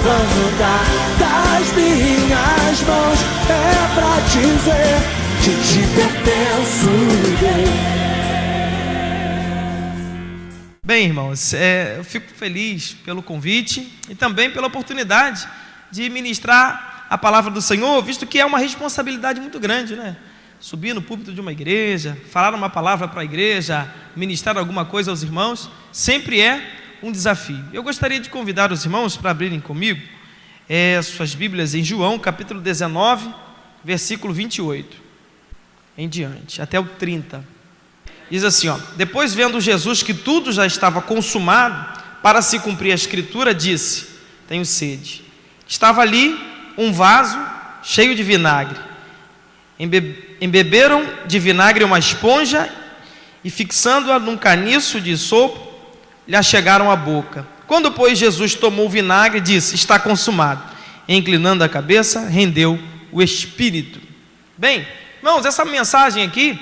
plano das minhas mãos é pra dizer que te pertenço, Deus. Bem, irmãos, eu fico feliz pelo convite e também pela oportunidade de ministrar a palavra do Senhor, visto que é uma responsabilidade muito grande, né? Subir no púlpito de uma igreja, falar uma palavra para a igreja, ministrar alguma coisa aos irmãos, sempre é um desafio. Eu gostaria de convidar os irmãos para abrirem comigo suas Bíblias em João, capítulo 19, versículo 28, em diante, até o 30. Diz assim, depois vendo Jesus que tudo já estava consumado, para se cumprir a escritura, disse: tenho sede. Estava ali um vaso cheio de vinagre. Embeberam de vinagre uma esponja e, fixando-a num caniço de sopo, lhe achegaram à boca. Quando, pois, Jesus tomou o vinagre, disse: está consumado. E, inclinando a cabeça, rendeu o espírito. Bem, irmãos, essa mensagem aqui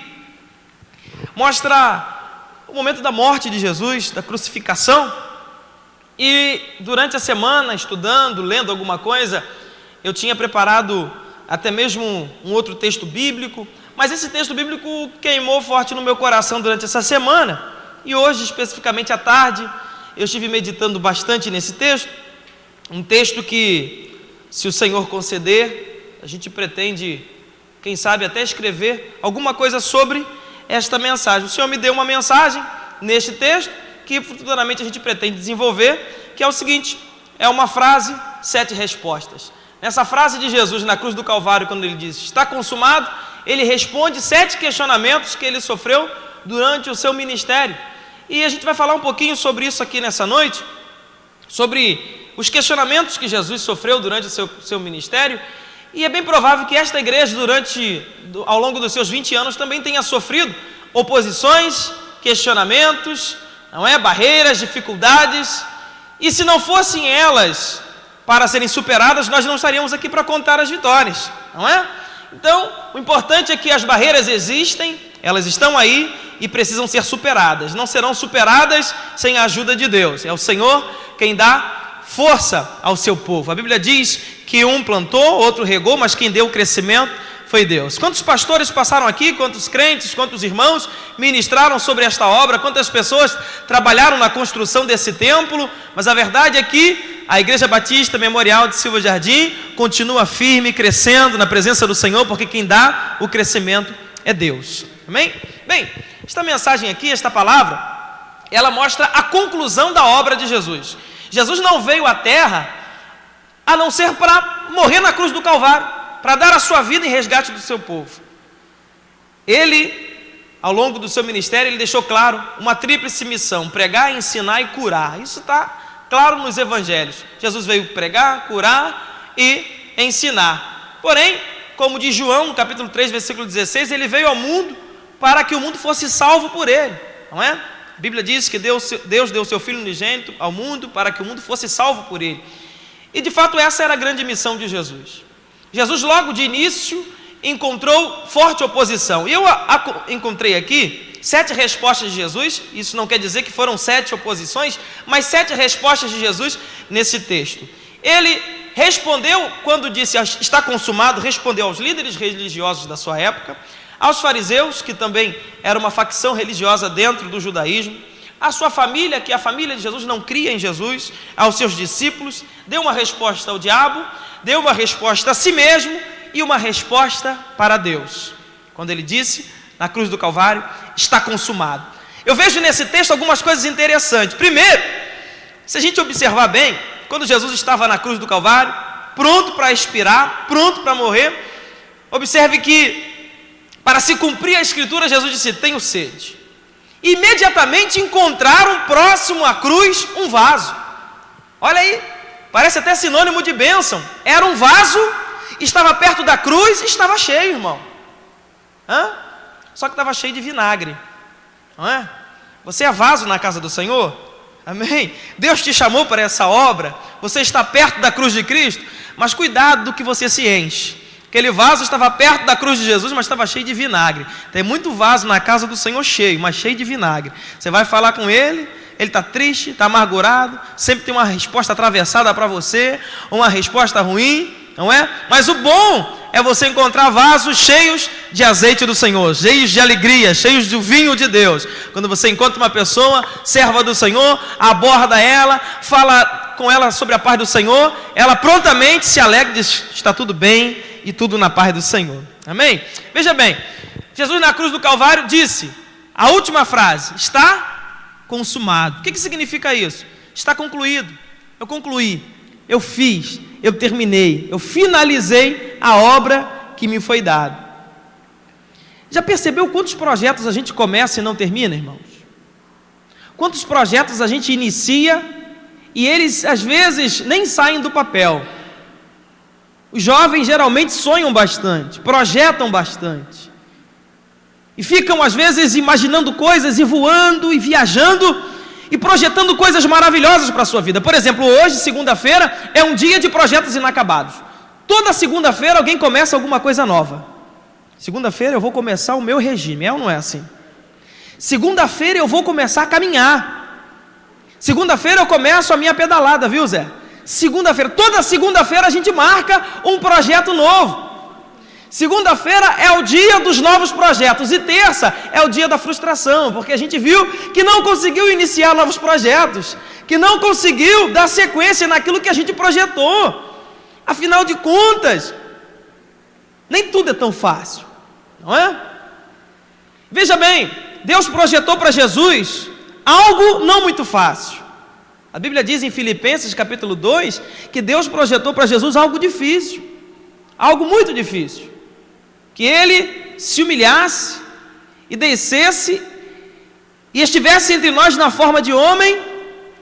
mostra o momento da morte de Jesus, da crucificação. E durante a semana, estudando, lendo alguma coisa, eu tinha preparado até mesmo um outro texto bíblico, mas esse texto bíblico queimou forte no meu coração durante essa semana. E hoje, especificamente à tarde, eu estive meditando bastante nesse texto, um texto que, se o Senhor conceder, a gente pretende, quem sabe, até escrever alguma coisa sobre esta mensagem. O Senhor me deu uma mensagem neste texto que futuramente a gente pretende desenvolver, que é o seguinte: é uma frase, 7 respostas. Nessa frase de Jesus na cruz do Calvário, quando ele diz está consumado, ele responde 7 questionamentos que ele sofreu durante o seu ministério. E a gente vai falar um pouquinho sobre isso aqui nessa noite, sobre os questionamentos que Jesus sofreu durante o seu ministério. E é bem provável que esta igreja, ao longo dos seus 20 anos, também tenha sofrido oposições, questionamentos, barreiras, dificuldades. E se não fossem elas para serem superadas, nós não estaríamos aqui para contar as vitórias, não é? Então, o importante é que as barreiras existem, elas estão aí e precisam ser superadas. Não serão superadas sem a ajuda de Deus. É o Senhor quem dá força ao seu povo. A Bíblia diz que um plantou, outro regou, mas quem deu o crescimento foi Deus. Quantos pastores passaram aqui, quantos crentes, quantos irmãos ministraram sobre esta obra, quantas pessoas trabalharam na construção desse templo, mas a verdade é que a Igreja Batista Memorial de Silva Jardim continua firme, crescendo na presença do Senhor, porque quem dá o crescimento é Deus. Amém? Bem, esta mensagem aqui, esta palavra, ela mostra a conclusão da obra de Jesus. Jesus não veio à terra a não ser para morrer na cruz do Calvário, para dar a sua vida em resgate do seu povo. Ele, ao longo do seu ministério, ele deixou claro uma tríplice missão: pregar, ensinar e curar. Isso está claro nos evangelhos. Jesus veio pregar, curar e ensinar. Porém, como diz João, no capítulo 3, versículo 16, ele veio ao mundo para que o mundo fosse salvo por ele, não é? A Bíblia diz que Deus deu o seu Filho unigênito ao mundo para que o mundo fosse salvo por ele. E de fato essa era a grande missão de Jesus. Jesus logo de início encontrou forte oposição. E eu encontrei aqui 7 respostas de Jesus. Isso não quer dizer que foram 7 oposições, mas 7 respostas de Jesus nesse texto. Ele respondeu, quando disse está consumado, respondeu aos líderes religiosos da sua época, aos fariseus, que também era uma facção religiosa dentro do judaísmo, à sua família, que a família de Jesus não cria em Jesus, aos seus discípulos, deu uma resposta ao diabo, deu uma resposta a si mesmo e uma resposta para Deus, quando ele disse, na cruz do Calvário, está consumado. Eu vejo nesse texto algumas coisas interessantes. Primeiro, se a gente observar bem, quando Jesus estava na cruz do Calvário, pronto para expirar, pronto para morrer, observe que, para se cumprir a Escritura, Jesus disse, tenho sede. Imediatamente encontraram próximo à cruz um vaso. Olha aí, parece até sinônimo de bênção. Era um vaso, estava perto da cruz e estava cheio, irmão. Só que estava cheio de vinagre, não é? Você é vaso na casa do Senhor? Amém? Deus te chamou para essa obra, você está perto da cruz de Cristo, mas cuidado do que você se enche. Aquele vaso estava perto da cruz de Jesus, mas estava cheio de vinagre. Tem muito vaso na casa do Senhor cheio, mas cheio de vinagre. Você vai falar com ele está triste, está amargurado, sempre tem uma resposta atravessada para você, uma resposta ruim, não é? Mas o bom é você encontrar vasos cheios de azeite do Senhor, cheios de alegria, cheios do vinho de Deus. Quando você encontra uma pessoa, serva do Senhor, aborda ela, fala com ela sobre a paz do Senhor, ela prontamente se alegra e diz, está tudo bem e tudo na paz do Senhor. Amém? Veja bem, Jesus na cruz do Calvário disse, a última frase, está consumado. O que significa isso? Está concluído. Eu concluí, eu fiz, eu terminei, eu finalizei a obra que me foi dada. Já percebeu quantos projetos a gente começa e não termina, irmãos? Quantos projetos a gente inicia e eles às vezes nem saem do papel? Os jovens geralmente sonham bastante, projetam bastante e ficam às vezes imaginando coisas e voando e viajando e projetando coisas maravilhosas para a sua vida. Por exemplo, hoje, segunda-feira, é um dia de projetos inacabados. Toda segunda-feira alguém começa alguma coisa nova. Segunda-feira eu vou começar o meu regime, é ou não é assim? Segunda-feira eu vou começar a caminhar. Segunda-feira eu começo a minha pedalada, viu, Zé? Segunda-feira, toda segunda-feira a gente marca um projeto novo. Segunda-feira é o dia dos novos projetos e terça é o dia da frustração, porque a gente viu que não conseguiu iniciar novos projetos, que não conseguiu dar sequência naquilo que a gente projetou. Afinal de contas, nem tudo é tão fácil, não é? Veja bem, Deus projetou para Jesus algo não muito fácil. A Bíblia diz em Filipenses capítulo 2 que Deus projetou para Jesus algo difícil, algo muito difícil. Que ele se humilhasse e descesse e estivesse entre nós na forma de homem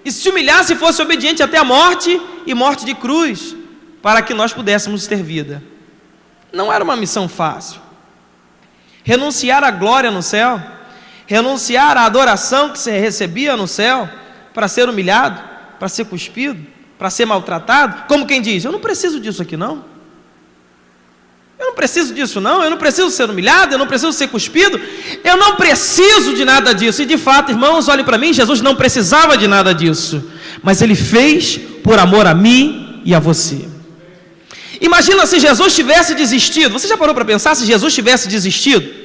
e se humilhasse e fosse obediente até a morte e morte de cruz, para que nós pudéssemos ter vida. Não era uma missão fácil. Renunciar à glória no céu, renunciar à adoração que se recebia no céu, para ser humilhado, para ser cuspido, para ser maltratado, como quem diz, eu não preciso disso aqui não. Eu não preciso disso não, eu não preciso ser humilhado, eu não preciso ser cuspido, eu não preciso de nada disso. E de fato, irmãos, olhem para mim, Jesus não precisava de nada disso, mas Ele fez por amor a mim e a você. Imagina se Jesus tivesse desistido. Você já parou para pensar se Jesus tivesse desistido?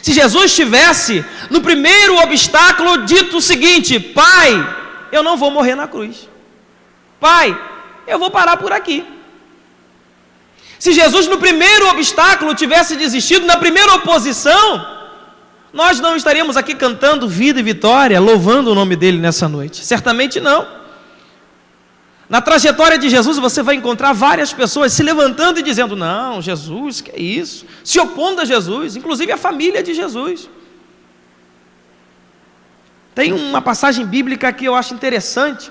Se Jesus tivesse, no primeiro obstáculo, dito o seguinte, Pai, eu não vou morrer na cruz. Pai, eu vou parar por aqui. Se Jesus no primeiro obstáculo tivesse desistido, na primeira oposição, nós não estaríamos aqui cantando vida e vitória, louvando o nome dele nessa noite. Certamente não. Na trajetória de Jesus você vai encontrar várias pessoas se levantando e dizendo, não, Jesus, que é isso? Se opondo a Jesus, inclusive a família de Jesus. Tem uma passagem bíblica que eu acho interessante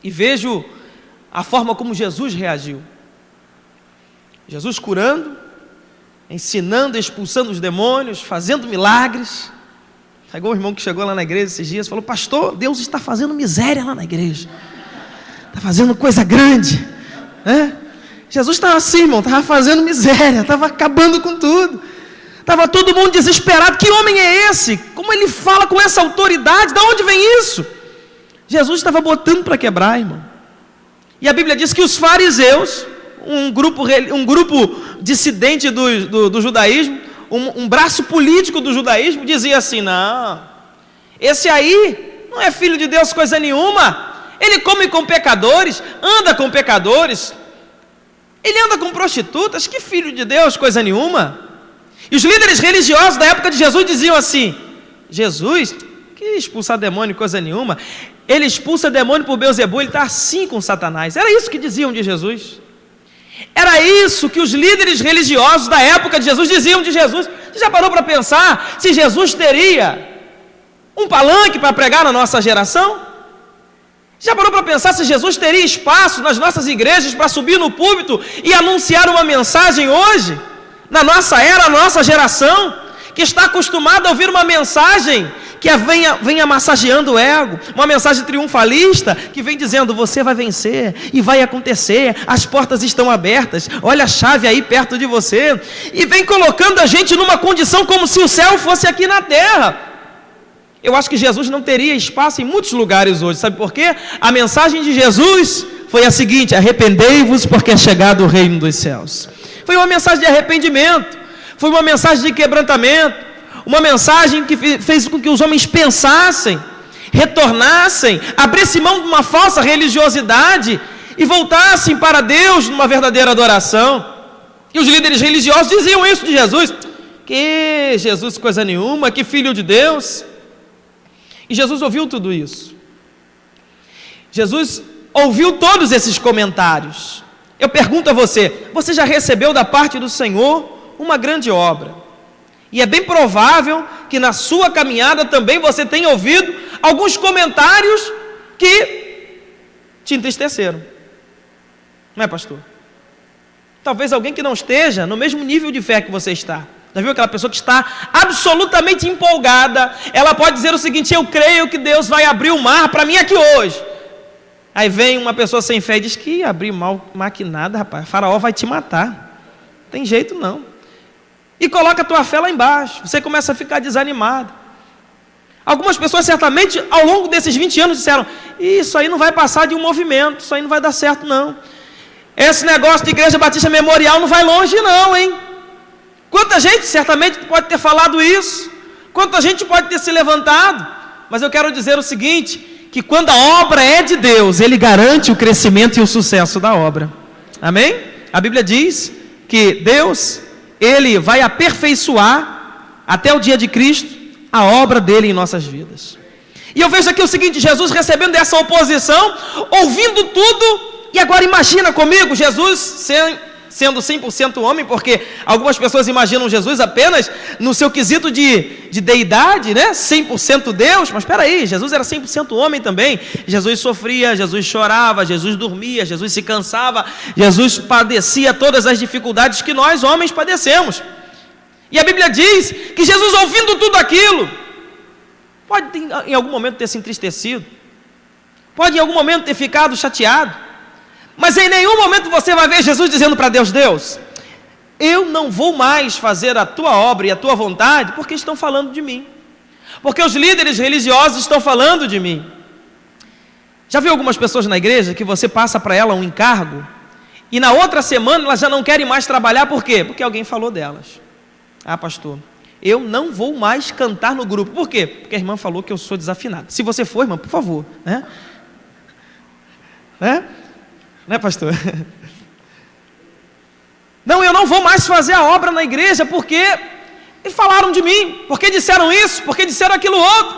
e vejo a forma como Jesus reagiu. Jesus curando, ensinando, expulsando os demônios, fazendo milagres. Chegou um irmão que chegou lá na igreja esses dias e falou, pastor, Deus está fazendo miséria lá na igreja. Está fazendo coisa grande. Jesus estava assim, irmão, estava fazendo miséria, estava acabando com tudo. Estava todo mundo desesperado. Que homem é esse? Como ele fala com essa autoridade? De onde vem isso? Jesus estava botando para quebrar, irmão. E a Bíblia diz que os fariseus, um grupo dissidente do judaísmo, um braço político do judaísmo, dizia assim, não, esse aí não é filho de Deus coisa nenhuma, ele come com pecadores, anda com pecadores, ele anda com prostitutas, que filho de Deus coisa nenhuma. E os líderes religiosos da época de Jesus diziam assim, Jesus, que expulsar demônio coisa nenhuma, ele expulsa demônio por Beelzebul, ele está assim com Satanás. Era isso que diziam de Jesus. Era isso que os líderes religiosos da época de Jesus diziam de Jesus. Você já parou para pensar se Jesus teria um palanque para pregar na nossa geração? Já parou para pensar se Jesus teria espaço nas nossas igrejas para subir no púlpito e anunciar uma mensagem hoje? Na nossa era, na nossa geração, que está acostumada a ouvir uma mensagem que venha massageando o ego, uma mensagem triunfalista que vem dizendo: você vai vencer e vai acontecer, as portas estão abertas, olha a chave aí perto de você, e vem colocando a gente numa condição como se o céu fosse aqui na terra. Eu acho que Jesus não teria espaço em muitos lugares hoje, sabe por quê? A mensagem de Jesus foi a seguinte: arrependei-vos porque é chegado o reino dos céus. Foi uma mensagem de arrependimento, foi uma mensagem de quebrantamento, uma mensagem que fez com que os homens pensassem, retornassem, abrissem mão de uma falsa religiosidade e voltassem para Deus numa verdadeira adoração. E os líderes religiosos diziam isso de Jesus: que Jesus coisa nenhuma, que filho de Deus. E Jesus ouviu tudo isso. Jesus ouviu todos esses comentários. Eu pergunto a você: você já recebeu da parte do Senhor uma grande obra? E é bem provável que na sua caminhada também você tenha ouvido alguns comentários que te entristeceram. Não é, pastor? Talvez alguém que não esteja no mesmo nível de fé que você está. Já viu aquela pessoa que está absolutamente empolgada? Ela pode dizer o seguinte: eu creio que Deus vai abrir o mar para mim aqui hoje. Aí vem uma pessoa sem fé e diz que abrir mar que nada, rapaz, Faraó vai te matar. Não tem jeito não. E coloca a tua fé lá embaixo. Você começa a ficar desanimado. Algumas pessoas certamente ao longo desses 20 anos disseram: isso aí não vai passar de um movimento, isso aí não vai dar certo não. Esse negócio de Igreja Batista Memorial não vai longe não, hein? Quanta gente certamente pode ter falado isso, quanta gente pode ter se levantado, mas eu quero dizer o seguinte: que quando a obra é de Deus, Ele garante o crescimento e o sucesso da obra. Amém? A Bíblia diz que Deus, Ele vai aperfeiçoar até o dia de Cristo a obra dele em nossas vidas. E eu vejo aqui o seguinte: Jesus recebendo essa oposição, ouvindo tudo, e agora imagina comigo, Jesus sendo 100% homem, porque algumas pessoas imaginam Jesus apenas no seu quesito de deidade, né? 100% Deus, mas espera aí, Jesus era 100% homem também. Jesus sofria, Jesus chorava, Jesus dormia, Jesus se cansava, Jesus padecia todas as dificuldades que nós homens padecemos. E a Bíblia diz que Jesus, ouvindo tudo aquilo, pode em algum momento ter se entristecido, pode em algum momento ter ficado chateado, mas em nenhum momento você vai ver Jesus dizendo para Deus: Deus, eu não vou mais fazer a tua obra e a tua vontade porque estão falando de mim, porque os líderes religiosos estão falando de mim. Já viu algumas pessoas na igreja que você passa para ela um encargo e na outra semana elas já não querem mais trabalhar? Por quê? Porque alguém falou delas. Ah, pastor, eu não vou mais cantar no grupo. Por quê? Porque a irmã falou que eu sou desafinado. Se você for, irmã, por favor, né? Né, pastor? Não, eu não vou mais fazer a obra na igreja porque falaram de mim, porque disseram isso, porque disseram aquilo outro.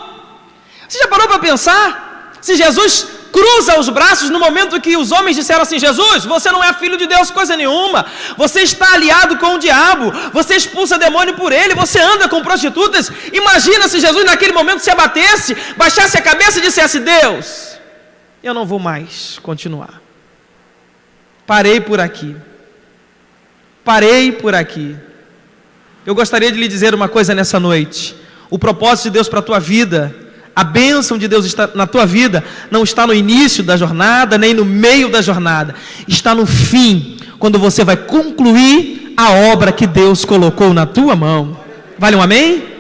Você já parou para pensar? Se Jesus cruza os braços no momento que os homens disseram assim: Jesus, você não é filho de Deus coisa nenhuma, você está aliado com o diabo, você expulsa demônio por ele, você anda com prostitutas. Imagina se Jesus naquele momento se abatesse, baixasse a cabeça e dissesse: Deus, eu não vou mais continuar. Parei por aqui. Parei por aqui. Eu gostaria de lhe dizer uma coisa nessa noite: o propósito de Deus para a tua vida, a bênção de Deus está na tua vida, não está no início da jornada, nem no meio da jornada, está no fim, quando você vai concluir a obra que Deus colocou na tua mão. Vale um amém?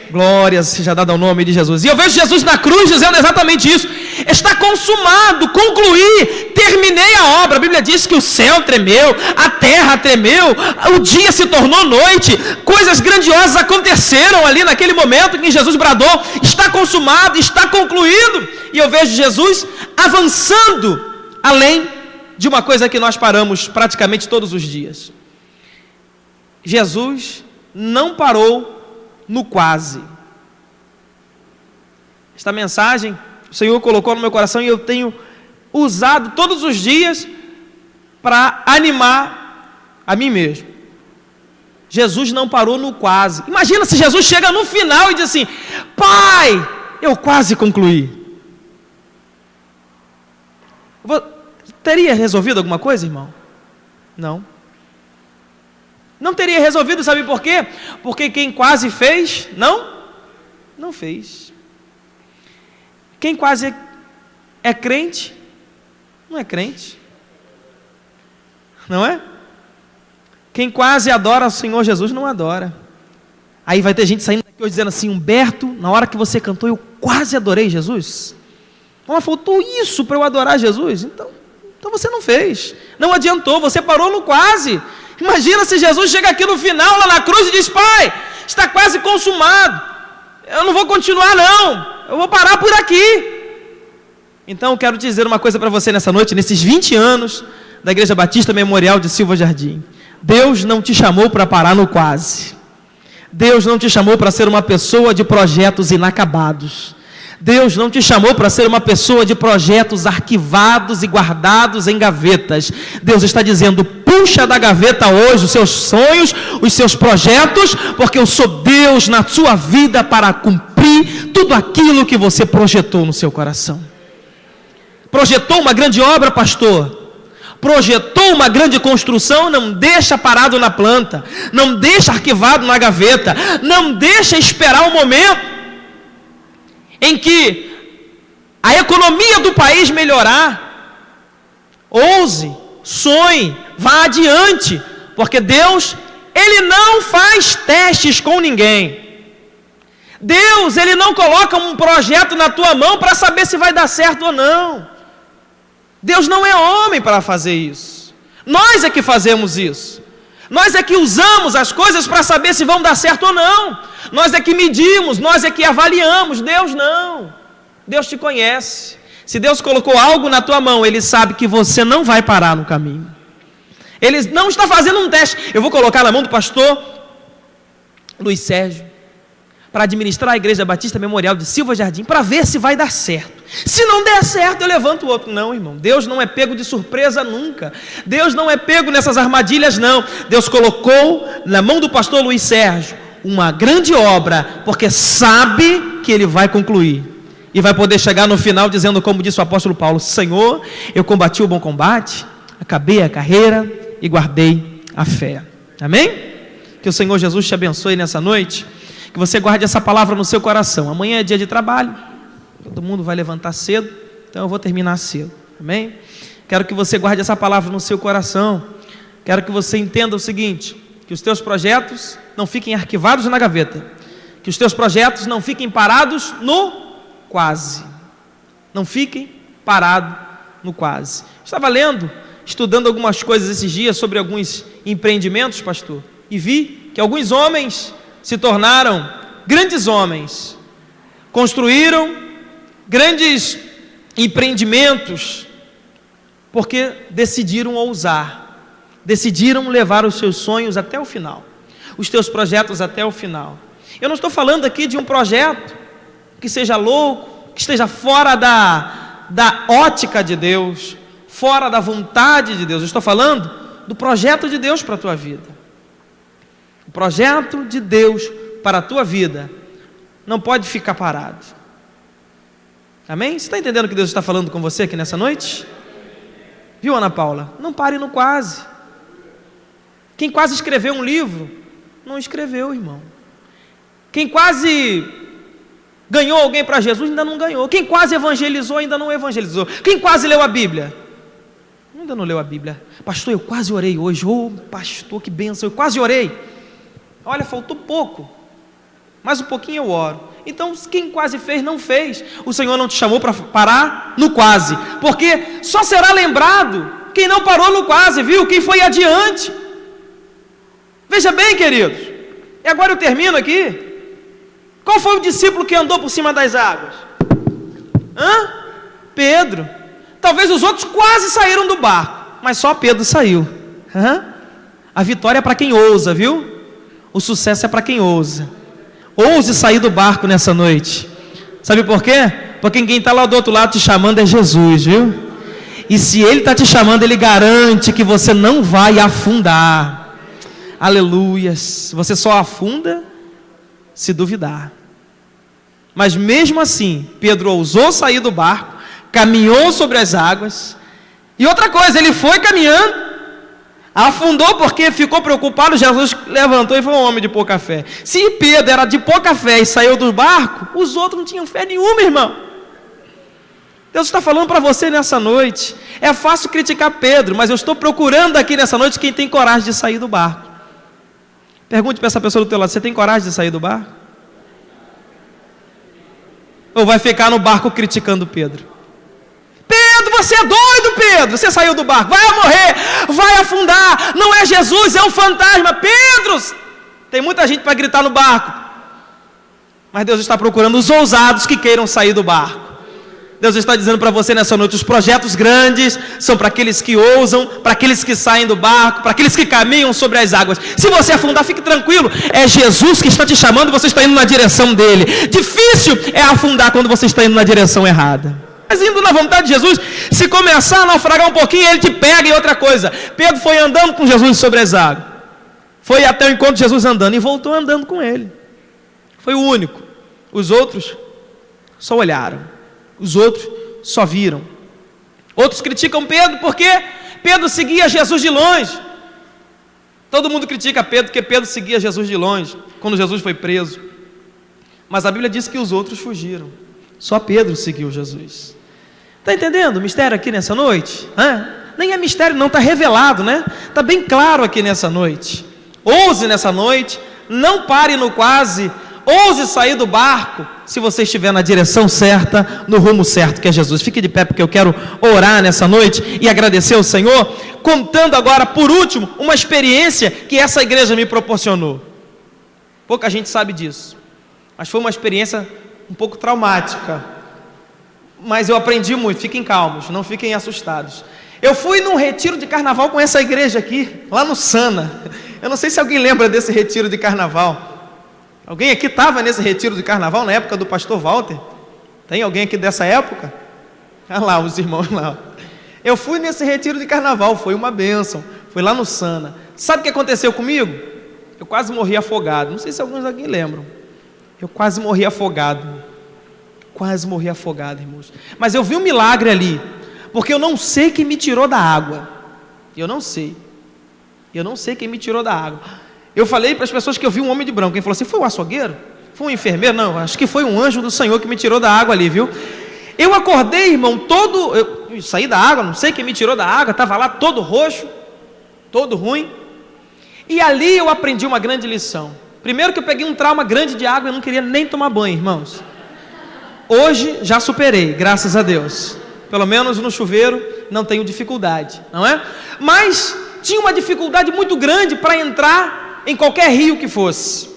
Glória seja dada ao nome de Jesus. E eu vejo Jesus na cruz dizendo exatamente isso: está consumado, concluí, terminei a obra. A Bíblia diz que o céu tremeu, a terra tremeu, o dia se tornou noite, coisas grandiosas aconteceram ali naquele momento em que Jesus bradou: está consumado, está concluído. E eu vejo Jesus avançando além de uma coisa que nós paramos praticamente todos os dias. Jesus não parou no quase. Esta mensagem o Senhor colocou no meu coração e eu tenho usado todos os dias para animar a mim mesmo. Jesus não parou no quase. Imagina se Jesus chega no final e diz assim: Pai, eu quase concluí. Teria resolvido alguma coisa, irmão? Não. Não teria resolvido, sabe por quê? Porque quem quase fez, não fez. Quem quase é crente, não é crente. Não é? Quem quase adora o Senhor Jesus, não adora. Aí vai ter gente saindo daqui hoje dizendo assim: Humberto, na hora que você cantou, eu quase adorei Jesus. Mas faltou isso para eu adorar Jesus. Então você não fez. Não adiantou, você parou no quase. Imagina se Jesus chega aqui no final, lá na cruz, e diz: Pai, está quase consumado. Eu não vou continuar não. Eu vou parar por aqui. Então eu quero te dizer uma coisa para você nessa noite, nesses 20 anos da Igreja Batista Memorial de Silva Jardim. Deus não te chamou para parar no quase. Deus não te chamou para ser uma pessoa de projetos inacabados. Deus não te chamou para ser uma pessoa de projetos arquivados e guardados em gavetas. Deus está dizendo: puxa da gaveta hoje os seus sonhos, os seus projetos, porque eu sou Deus na sua vida para cumprir tudo aquilo que você projetou no seu coração. Projetou uma grande obra, pastor? Projetou uma grande construção? Não deixa parado na planta, não deixa arquivado na gaveta, não deixa esperar o momento em que a economia do país melhorar. Ouse, sonhe, vá adiante, porque Deus, Ele não faz testes com ninguém. Deus, Ele não coloca um projeto na tua mão para saber se vai dar certo ou não. Deus não é homem para fazer isso. Nós é que fazemos isso. Nós é que usamos as coisas para saber se vão dar certo ou não. Nós é que medimos, nós é que avaliamos. Deus não. Deus te conhece. Se Deus colocou algo na tua mão, Ele sabe que você não vai parar no caminho. Ele não está fazendo um teste. Eu vou colocar na mão do pastor Luiz Sérgio para administrar a Igreja Batista Memorial de Silva Jardim, para ver se vai dar certo. Se não der certo, eu levanto o outro. Não, irmão, Deus não é pego de surpresa nunca. Deus não é pego nessas armadilhas, não. Deus colocou na mão do pastor Luiz Sérgio uma grande obra, porque sabe que ele vai concluir. E vai poder chegar no final dizendo, como disse o apóstolo Paulo: Senhor, eu combati o bom combate, acabei a carreira e guardei a fé. Amém? Que o Senhor Jesus te abençoe nessa noite. Que você guarde essa palavra no seu coração. Amanhã é dia de trabalho, todo mundo vai levantar cedo, então eu vou terminar cedo, amém? Quero que você guarde essa palavra no seu coração. Quero que você entenda o seguinte: que os teus projetos não fiquem arquivados na gaveta, que os teus projetos não fiquem parados no quase, não fiquem parados no quase. Estava estudando algumas coisas esses dias sobre alguns empreendimentos, pastor, e vi que alguns homens se tornaram grandes homens, construíram grandes empreendimentos, porque decidiram ousar, decidiram levar os seus sonhos até o final, os teus projetos até o final. Eu não estou falando aqui de um projeto que seja louco, que esteja fora da ótica de Deus, fora da vontade de Deus. Eu estou falando do projeto de Deus para a tua vida. O projeto de Deus para a tua vida não pode ficar parado. Amém? Você está entendendo o que Deus está falando com você aqui nessa noite? Viu, Ana Paula? Não pare no quase. Quem quase escreveu um livro, não escreveu, irmão. Quem quase ganhou alguém para Jesus, ainda não ganhou. Quem quase evangelizou, ainda não evangelizou. Quem quase leu a Bíblia, ainda não leu a Bíblia. Pastor, eu quase orei hoje. Ô, pastor, que bênção, eu quase orei. Olha, faltou pouco, mas um pouquinho eu oro. Então, quem quase fez, não fez. O Senhor não te chamou para parar no quase, porque só será lembrado quem não parou no quase, viu? Quem foi adiante. Veja bem, queridos, e agora eu termino aqui. Qual foi o discípulo que andou por cima das águas? Pedro. Talvez os outros quase saíram do barco, mas só Pedro saiu. A vitória é para quem ousa, viu? O sucesso é para quem ousa. Ouse sair do barco nessa noite. Sabe por quê? Porque quem está lá do outro lado te chamando é Jesus, viu? E se Ele está te chamando, Ele garante que você não vai afundar. Aleluias. Você só afunda se duvidar. Mas mesmo assim, Pedro ousou sair do barco, caminhou sobre as águas. E outra coisa, ele foi caminhando, afundou porque ficou preocupado. Jesus levantou e foi um homem de pouca fé. Se Pedro era de pouca fé e saiu do barco, os outros não tinham fé nenhuma, irmão. Deus está falando para você nessa noite. É fácil criticar Pedro, mas eu estou procurando aqui nessa noite quem tem coragem de sair do barco. Pergunte para essa pessoa do teu lado: você tem coragem de sair do barco? Ou vai ficar no barco criticando Pedro? Pedro, você é doido, Pedro, você saiu do barco, vai morrer, vai afundar, não é Jesus, é um fantasma. Pedro, tem muita gente para gritar no barco, mas Deus está procurando os ousados que queiram sair do barco. Deus está dizendo para você nessa noite: os projetos grandes são para aqueles que ousam, para aqueles que saem do barco, para aqueles que caminham sobre as águas. Se você afundar, fique tranquilo, é Jesus que está te chamando, você está indo na direção dele. Difícil é afundar quando você está indo na direção errada. Mas indo na vontade de Jesus, se começar a naufragar um pouquinho, ele te pega. E outra coisa, Pedro foi andando com Jesus sobre as águas, foi até o encontro de Jesus andando e voltou andando com ele. Foi o único. Os outros só olharam, os outros só viram. Outros criticam Pedro porque Pedro seguia Jesus de longe. Todo mundo critica Pedro porque Pedro seguia Jesus de longe quando Jesus foi preso. Mas a Bíblia diz que os outros fugiram, só Pedro seguiu Jesus. Está entendendo o mistério aqui nessa noite? Nem é mistério não, está revelado, né? Está bem claro aqui nessa noite. Ouse nessa noite, não pare no quase, ouse sair do barco, se você estiver na direção certa, no rumo certo, que é Jesus. Fique de pé, porque eu quero orar nessa noite e agradecer ao Senhor, contando agora, por último, uma experiência que essa igreja me proporcionou. Pouca gente sabe disso, mas foi uma experiência um pouco traumática, mas eu aprendi muito. Fiquem calmos, não fiquem assustados. Eu fui num retiro de carnaval com essa igreja aqui, lá no Sana. Eu não sei se alguém lembra desse retiro de carnaval. Alguém aqui estava nesse retiro de carnaval na época do pastor Walter? Tem alguém aqui dessa época? Olha lá, os irmãos lá. Eu fui nesse retiro de carnaval, foi uma bênção. Foi lá no Sana. Sabe o que aconteceu comigo? Eu quase morri afogado. Não sei se alguns aqui lembram. Eu quase morri afogado. Quase morri afogado, irmãos. Mas eu vi um milagre ali, porque eu não sei quem me tirou da água. Eu não sei quem me tirou da água. Eu falei para as pessoas que eu vi um homem de branco. Quem falou assim: foi um açougueiro? Foi um enfermeiro? Não, acho que foi um anjo do Senhor que me tirou da água ali, viu? Eu acordei, irmão, eu saí da água, não sei quem me tirou da água, estava lá todo roxo, todo ruim. E ali eu aprendi uma grande lição. Primeiro que eu peguei um trauma grande de água, eu não queria nem tomar banho, irmãos. Hoje já superei, graças a Deus. Pelo menos no chuveiro não tenho dificuldade, não é? Mas tinha uma dificuldade muito grande para entrar em qualquer rio que fosse.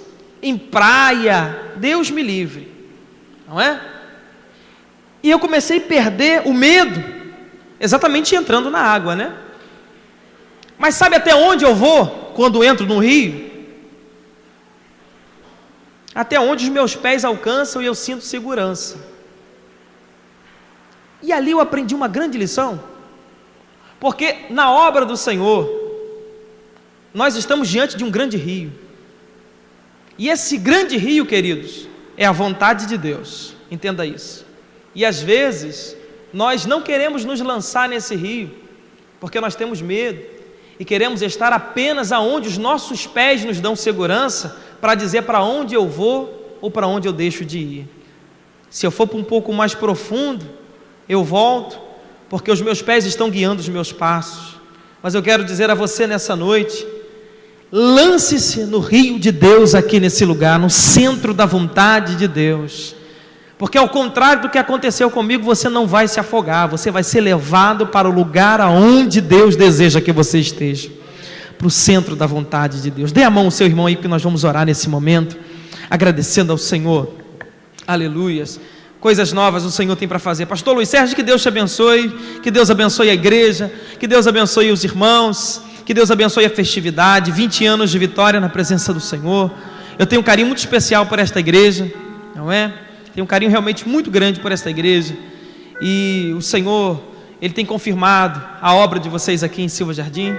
Em praia, Deus me livre, não é? E eu comecei a perder o medo, exatamente entrando na água, né? Mas sabe até onde eu vou quando entro no rio? Até onde os meus pés alcançam e eu sinto segurança. E ali eu aprendi uma grande lição, porque na obra do Senhor, nós estamos diante de um grande rio, e esse grande rio, queridos, é a vontade de Deus, entenda isso. E às vezes, nós não queremos nos lançar nesse rio, porque nós temos medo, e queremos estar apenas aonde os nossos pés nos dão segurança, para dizer para onde eu vou, ou para onde eu deixo de ir. Se eu for para um pouco mais profundo, eu volto, porque os meus pés estão guiando os meus passos. Mas eu quero dizer a você nessa noite: lance-se no rio de Deus aqui nesse lugar, no centro da vontade de Deus, porque ao contrário do que aconteceu comigo, você não vai se afogar, você vai ser levado para o lugar aonde Deus deseja que você esteja, para o centro da vontade de Deus. Dê a mão ao seu irmão aí, que nós vamos orar nesse momento, agradecendo ao Senhor. Aleluias. Coisas novas o Senhor tem para fazer. Pastor Luiz Sérgio, que Deus te abençoe, que Deus abençoe a igreja, que Deus abençoe os irmãos, que Deus abençoe a festividade, 20 anos de vitória na presença do Senhor. Eu tenho um carinho muito especial por esta igreja, não é? Tenho um carinho realmente muito grande por esta igreja, e o Senhor, Ele tem confirmado a obra de vocês aqui em Silva Jardim.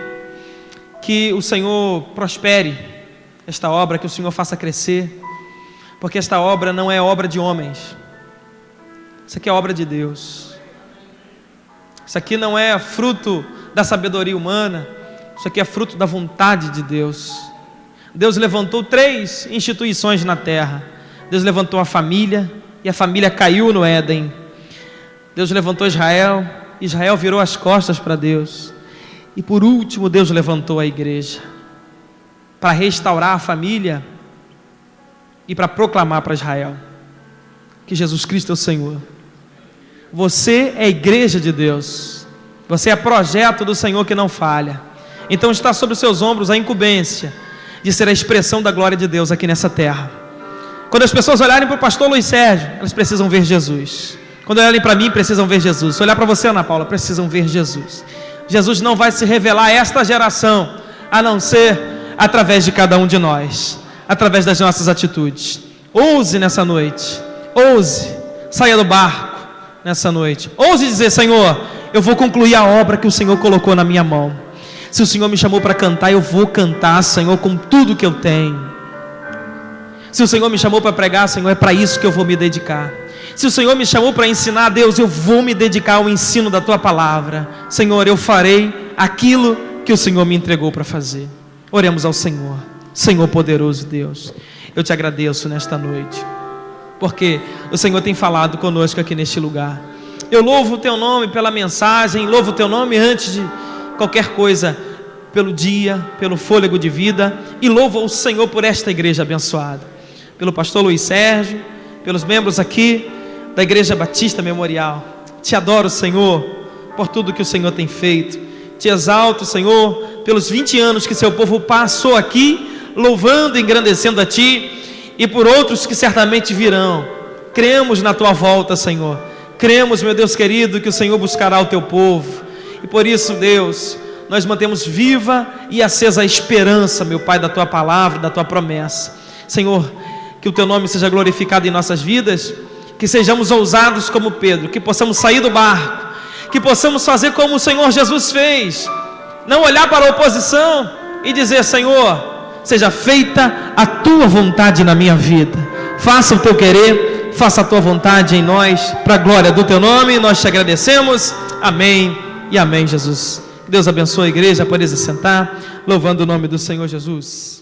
Que o Senhor prospere esta obra, que o Senhor faça crescer, porque esta obra não é obra de homens, isso aqui é obra de Deus. Isso aqui não é fruto da sabedoria humana, isso aqui é fruto da vontade de Deus. Deus levantou 3 instituições na terra. Deus levantou a família, e a família caiu no Éden. Deus levantou Israel, Israel virou as costas para Deus. E por último, Deus levantou a igreja para restaurar a família e para proclamar para Israel que Jesus Cristo é o Senhor. Você é a igreja de Deus, você é projeto do Senhor que não falha. Então está sobre os seus ombros a incumbência de ser a expressão da glória de Deus aqui nessa terra. Quando as pessoas olharem para o pastor Luiz Sérgio, elas precisam ver Jesus. Quando olharem para mim, precisam ver Jesus. Se olhar para você, Ana Paula, precisam ver Jesus. Jesus não vai se revelar a esta geração, a não ser através de cada um de nós, através das nossas atitudes. Ouse nessa noite, ouse, saia do barco nessa noite, ouse dizer: Senhor, eu vou concluir a obra que o Senhor colocou na minha mão. Se o Senhor me chamou para cantar, eu vou cantar, Senhor, com tudo que eu tenho. Se o Senhor me chamou para pregar, Senhor, é para isso que eu vou me dedicar. Se o Senhor me chamou para ensinar, Deus, eu vou me dedicar ao ensino da Tua palavra. Senhor, eu farei aquilo que o Senhor me entregou para fazer. Oremos ao Senhor. Senhor poderoso Deus, eu te agradeço nesta noite, porque o Senhor tem falado conosco aqui neste lugar. Eu louvo o Teu nome pela mensagem, louvo o Teu nome antes de qualquer coisa, pelo dia, pelo fôlego de vida, e louvo ao Senhor por esta igreja abençoada, pelo pastor Luiz Sérgio, pelos membros aqui da Igreja Batista Memorial. Te adoro, Senhor, por tudo que o Senhor tem feito. Te exalto, Senhor, pelos 20 anos que seu povo passou aqui, louvando e engrandecendo a Ti, e por outros que certamente virão. Cremos na Tua volta, Senhor. Cremos, meu Deus querido, que o Senhor buscará o Teu povo. E por isso, Deus, nós mantemos viva e acesa a esperança, meu Pai, da Tua palavra, da Tua promessa. Senhor, que o Teu nome seja glorificado em nossas vidas, que sejamos ousados como Pedro, que possamos sair do barco, que possamos fazer como o Senhor Jesus fez, não olhar para a oposição e dizer: Senhor, seja feita a Tua vontade na minha vida, faça o Teu querer, faça a Tua vontade em nós, para a glória do Teu nome. Nós te agradecemos, amém e amém. Jesus, Deus abençoe a igreja, pode se sentar, louvando o nome do Senhor Jesus.